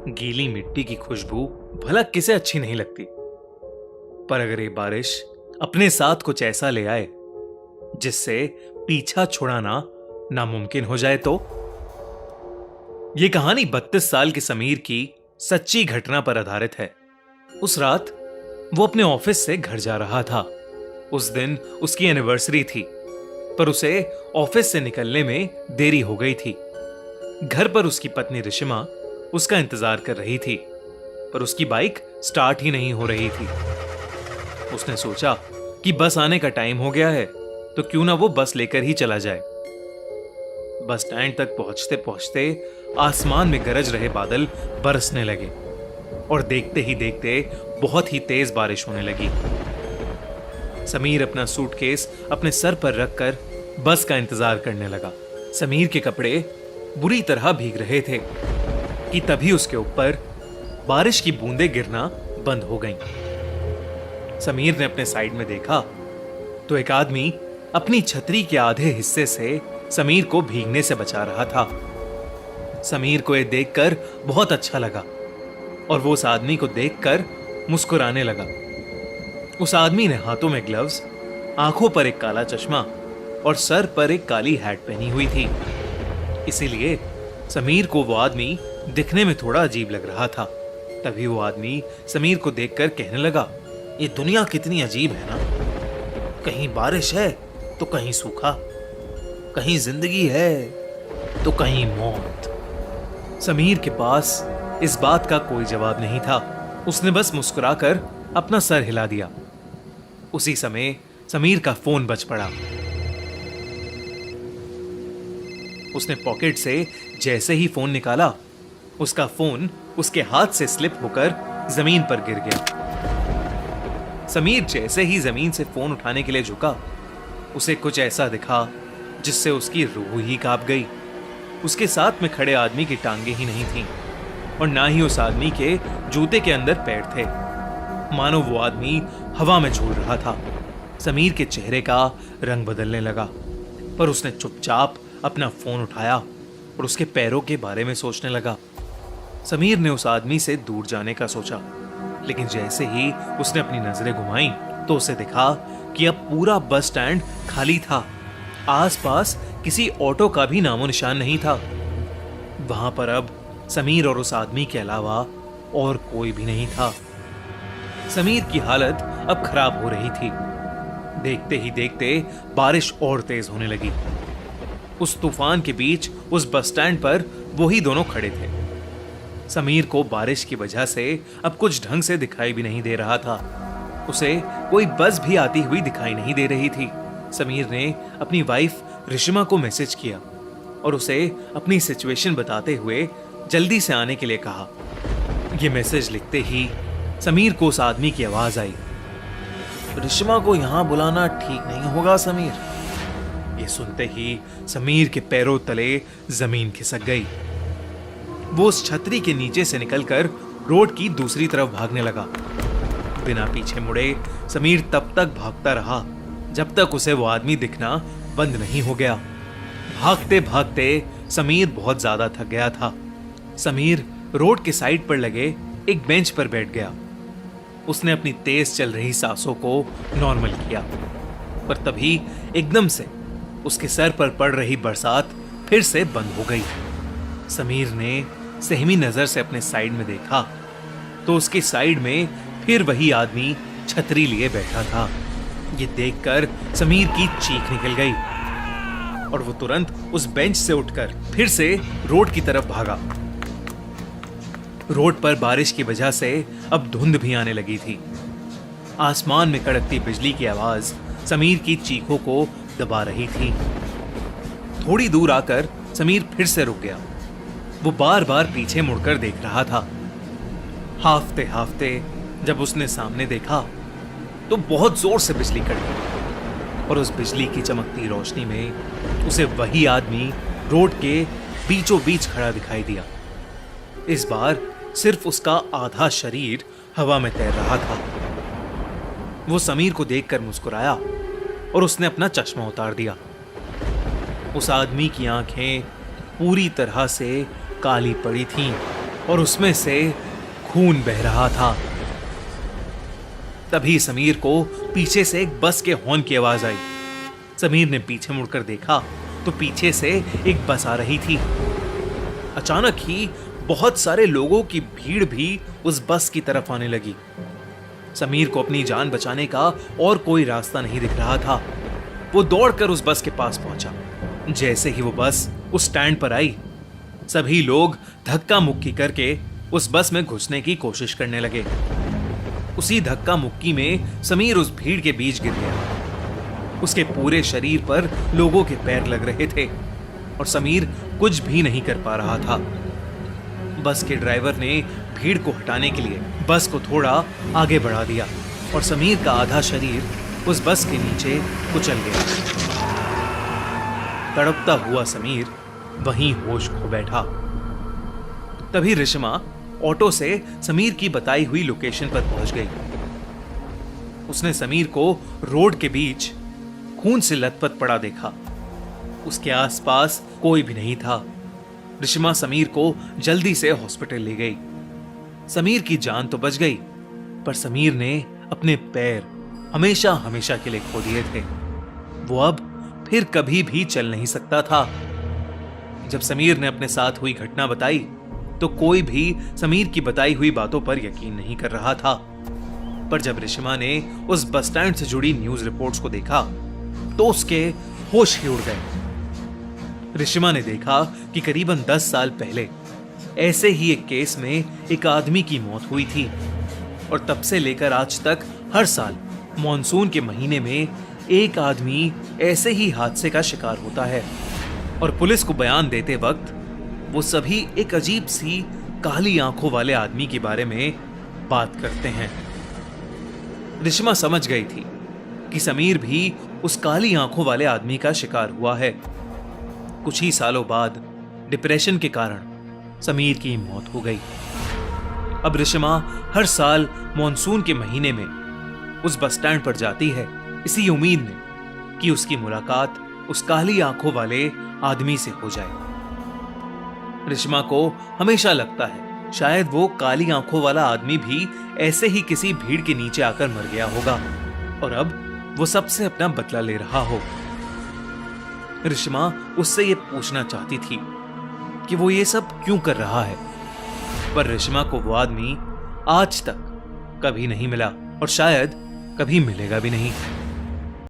गीली मिट्टी की खुशबू भला किसे अच्छी नहीं लगती, पर अगर ये बारिश अपने साथ कुछ ऐसा ले आए जिससे पीछा छुड़ाना नामुमकिन हो जाए तो। यह कहानी 32 साल के समीर की सच्ची घटना पर आधारित है। उस रात वो अपने ऑफिस से घर जा रहा था। उस दिन उसकी एनिवर्सरी थी, पर उसे ऑफिस से निकलने में देरी हो गई थी। घर पर उसकी पत्नी रिशिमा उसका इंतजार कर रही थी, पर उसकी बाइक स्टार्ट ही नहीं हो रही थी। उसने सोचा कि बस आने का टाइम हो गया है, तो क्यों ना वो बस लेकर ही चला जाए। बस स्टैंड तक पहुंचते पहुंचते आसमान में गरज रहे बादल बरसने लगे और देखते ही देखते बहुत ही तेज बारिश होने लगी। समीर अपना सूटकेस अपने सर पर रखकर बस का इंतजार करने लगा। समीर के कपड़े बुरी तरह भीग रहे थे कि तभी उसके ऊपर बारिश की बूंदें गिरना बंद हो गईं। समीर ने अपने साइड में देखा तो एक आदमी अपनी छतरी के आधे हिस्से से समीर को भीगने से बचा रहा था। समीर को यह देखकर बहुत अच्छा लगा और वो उस आदमी को देखकर मुस्कुराने लगा। उस आदमी ने हाथों में ग्लव्स, आंखों पर एक काला चश्मा और सर पर एक काली हैट पहनी हुई थी। इसीलिए समीर को वो आदमी दिखने में थोड़ा अजीब लग रहा था। तभी वो आदमी समीर को देखकर कहने लगा, ये दुनिया कितनी अजीब है ना। कहीं बारिश है तो कहीं सूखा, कहीं जिंदगी है तो कहीं मौत। समीर के पास इस बात का कोई जवाब नहीं था। उसने बस मुस्कुराकर अपना सर हिला दिया। उसी समय समीर का फोन बज पड़ा। उसने पॉकेट से जैसे ही फोन निकाला, उसका फोन उसके हाथ से स्लिप होकर जमीन पर गिर गया। समीर जैसे ही जमीन से फोन उठाने के लिए झुका, उसे कुछ ऐसा दिखा जिससे उसकी रूह ही कांप गई। उसके साथ में खड़े आदमी की टांगे ही नहीं थीं और ना ही उस आदमी के जूते के अंदर पैर थे। मानो वो आदमी हवा में झूल रहा था। समीर के चेहरे का रंग बदलने लगा, पर उसने चुपचाप अपना फोन उठाया और उसके पैरों के बारे में सोचने लगा। समीर ने उस आदमी से दूर जाने का सोचा, लेकिन जैसे ही उसने अपनी नजरें घुमाई तो उसे दिखा कि अब पूरा बस स्टैंड खाली था। आसपास किसी ऑटो का भी नामो निशान नहीं था। वहां पर अब समीर और उस आदमी के अलावा और कोई भी नहीं था। समीर की हालत अब खराब हो रही थी। देखते ही देखते बारिश और तेज होने लगी। उस तूफान के बीच उस बस स्टैंड पर वो ही दोनों खड़े थे। समीर को बारिश की वजह से अब कुछ ढंग से दिखाई भी नहीं दे रहा था। उसे कोई बस भी आती हुई दिखाई नहीं दे रही थी। समीर ने अपनी वाइफ रिशिमा को मैसेज किया और उसे अपनी सिचुएशन बताते हुए जल्दी से आने के लिए कहा। यह मैसेज लिखते ही समीर को उस आदमी की आवाज आई, रिशिमा को यहां बुलाना ठीक नहीं होगा समीर। यह सुनते ही समीर के पैरों तले जमीन खिसक गई। वो उस छतरी के नीचे से निकलकर रोड की दूसरी तरफ भागने लगा। बिना पीछे मुड़े समीर तब तक भागता रहा जब तक उसे वो आदमी दिखना बंद नहीं हो गया। भागते भागते समीर बहुत ज्यादा थक गया था। समीर रोड के साइड पर लगे एक बेंच पर बैठ गया। उसने अपनी तेज चल रही सांसों को नॉर्मल किया, पर तभी एकदम से उसके सर पर पड़ रही बरसात फिर से बंद हो गई। समीर ने सहमी नजर से अपने साइड में देखा तो उसके साइड में फिर वही आदमी छतरी लिए बैठा था। ये देखकर समीर की चीख निकल गई और वो तुरंत उस बेंच से उठकर फिर से रोड की तरफ भागा। रोड पर बारिश की वजह से अब धुंध भी आने लगी थी। आसमान में कड़कती बिजली की आवाज समीर की चीखों को दबा रही थी। थोड़ी दूर आकर समीर फिर से रुक गया। वो बार बार पीछे मुड़कर देख रहा था। हाफते हाफते जब उसने सामने देखा तो बहुत जोर से बिजली कड़की और उस बिजली की चमकती रोशनी में उसे वही आदमी रोड के बीचों बीच खड़ा दिखाई दिया। इस बार सिर्फ उसका आधा शरीर हवा में तैर रहा था। वो समीर को देखकर मुस्कुराया और उसने अपना चश्मा उतार दिया। उस आदमी की आंखें पूरी तरह से काली पड़ी थीं और उसमें से खून बह रहा था। तभी समीर को पीछे से एक बस के हॉर्न की आवाज आई। समीर ने पीछे मुड़कर देखा तो पीछे से एक बस आ रही थी। अचानक ही बहुत सारे लोगों की भीड़ भी उस बस की तरफ आने लगी। समीर को अपनी जान बचाने का और कोई रास्ता नहीं दिख रहा था। वो दौड़कर उस बस के पास पहुंचा। जैसे ही वो बस उस स्टैंड पर आई, सभी लोग धक्का मुक्की करके उस बस में घुसने की कोशिश करने लगे। उसी धक्का मुक्की में समीर उस भीड़ के बीच गिर गया। उसके पूरे शरीर पर लोगों के पैर लग रहे थे और समीर कुछ भी नहीं कर पा रहा था। बस के ड्राइवर ने भीड़ को हटाने के लिए बस को थोड़ा आगे बढ़ा दिया और समीर का आधा शरीर उस बस के नीचे कुचल गया। तड़पता हुआ समीर वहीं होश खो बैठा। तभी रिश्मा ऑटो से समीर की बताई हुई लोकेशन पर पहुंच गई। उसने समीर को रोड के बीच खून से लथपथ पड़ा देखा। उसके आसपास कोई भी नहीं था। रिश्मा समीर को जल्दी से हॉस्पिटल ले गई। समीर की जान तो बच गई, पर समीर ने अपने पैर हमेशा हमेशा के लिए खो दिए थे। वो अब फिर कभी भी चल नहीं सकता था। जब समीर ने अपने साथ हुई घटना बताई तो कोई भी समीर की बताई हुई बातों पर यकीन नहीं कर रहा था। पर जब रिश्मा ने उस बस स्टैंड से जुड़ी न्यूज रिपोर्ट्स को देखा तो उसके होश ही उड़ गए। रिश्मा ने देखा कि करीबन 10 साल पहले ऐसे ही एक केस में एक आदमी की मौत हुई थी और तब से लेकर आज तक हर साल मॉनसून के महीने में एक आदमी ऐसे ही हादसे का शिकार होता है। और पुलिस को बयान देते वक्त वो सभी एक अजीब सी काली आंखों वाले आदमी के बारे में बात करते हैं। रिश्मा समझ गई थी कि समीर भी उस काली आंखों वाले आदमी का शिकार हुआ है। कुछ ही सालों बाद डिप्रेशन के कारण समीर की मौत हो गई। अब रिश्मा हर साल मॉनसून के महीने में उस बस स्टैंड पर जाती है इसी उम्मीद में कि उसकी मुलाकात उस काली आंखों वाले आदमी से हो जाए। रिश्मा को हमेशा लगता है शायद वो काली आंखों वाला आदमी भी ऐसे ही किसी भीड़ के नीचे आकर मर गया होगा और अब वो सबसे अपना बदला ले रहा हो। रिश्मा उससे ये पूछना चाहती थी कि वो ये सब क्यों कर रहा है, पर रिश्मा को वो आदमी आज तक कभी नहीं मिला और शायद कभी मिलेगा भी नहीं।